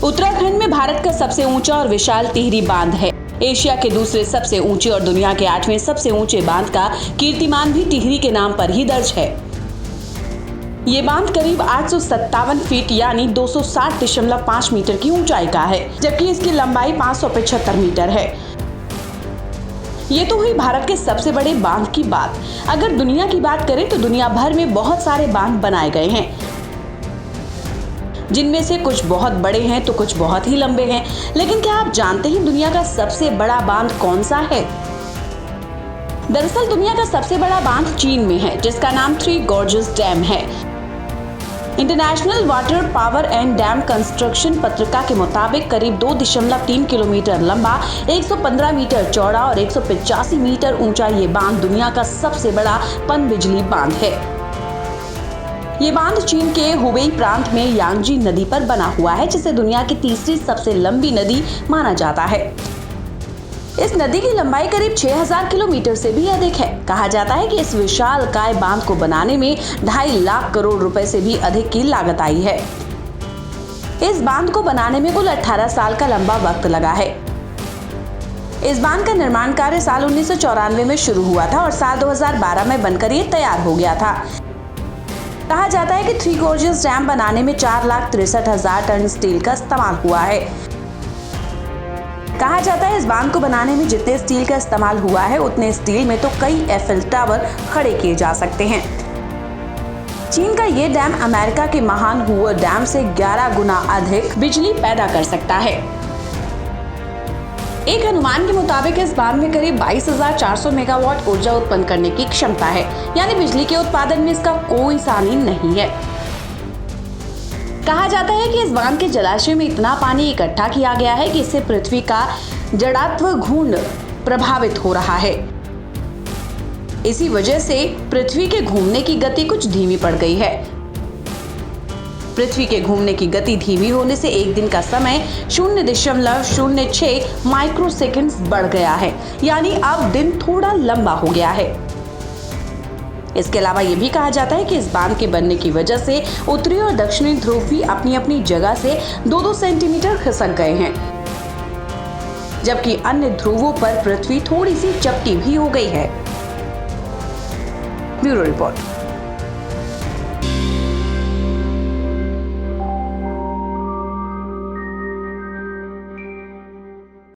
उत्तराखंड में भारत का सबसे ऊंचा और विशाल टिहरी बांध है। एशिया के दूसरे सबसे ऊंचे और दुनिया के 8वें सबसे ऊंचे बांध का कीर्तिमान भी टिहरी के नाम पर ही दर्ज है। ये बांध करीब 857 फीट यानी 260.5 मीटर की ऊंचाई का है, जबकि इसकी लंबाई 575 मीटर है। ये तो हुई भारत के सबसे बड़े बांध की बात। अगर दुनिया की बात करें तो दुनिया भर में बहुत सारे बांध बनाए गए हैं, जिनमें से कुछ बहुत बड़े हैं तो कुछ बहुत ही लंबे हैं। लेकिन क्या आप जानते हैं दुनिया का सबसे बड़ा बांध कौन सा है? दरअसल दुनिया का सबसे बड़ा बांध चीन में है, जिसका नाम थ्री गॉर्जेस डैम है। International water power and dam construction पत्रिका के मुताबिक करीब 2.3 किलोमीटर लंबा, 115 मीटर चौड़ा और 185 मीटर ऊंचा ये बांध दुनिया का सबसे बड़ा पनबिजली बांध है। ये बांध चीन के हुबेई प्रांत में यांगजी नदी पर बना हुआ है, जिसे दुनिया की तीसरी सबसे लंबी नदी माना जाता है। इस नदी की लंबाई करीब 6000 किलोमीटर से भी अधिक है। कहा जाता है कि इस विशालकाय बांध को बनाने में 2.5 लाख करोड़ रुपए से भी अधिक की लागत आई है। इस बांध को बनाने में कुल 18 साल का लंबा वक्त लगा है। इस बांध का निर्माण कार्य साल 1994 में शुरू हुआ था और साल 2012 में बनकर ये तैयार हो गया था। कहा जाता है कि थ्री गॉर्जेस डैम बनाने में 4,63,000 टन स्टील का इस्तेमाल हुआ है। कहा जाता है इस बांध को बनाने में जितने स्टील का इस्तेमाल हुआ है, उतने स्टील में तो कई एफिल टावर खड़े किए जा सकते हैं। चीन का ये डैम अमेरिका के महान हूवर डैम से 11 गुना अधिक बिजली पैदा कर सकता है। एक अनुमान के मुताबिक इस बांध में करीब 22,400 मेगावाट ऊर्जा उत्पन्न करने की क्षमता है, यानी बिजली के उत्पादन में इसका कोई सानी नहीं है। कहा जाता है कि इस बांध के जलाशय में इतना पानी इकट्ठा किया गया है कि इससे पृथ्वी का जड़त्व घूर्ण प्रभावित हो रहा है। इसी वजह से पृथ्वी के घूमने की गति कुछ धीमी पड़ गई है। पृथ्वी के घूमने की गति धीमी होने से एक दिन का समय 0.06 माइक्रोसेकंड्स बढ़ गया है, यानी अब दिन थोड़ा लंबा हो गया है। इसके अलावा यह भी कहा जाता है कि इस बांध के बनने की वजह से उत्तरी और दक्षिणी ध्रुव भी अपनी अपनी जगह से 2-2 सेंटीमीटर खिसक गए हैं, जबकि अन्य ध्रुवों पर पृथ्वी थोड़ी सी चपटी भी हो गई है। Bureau report.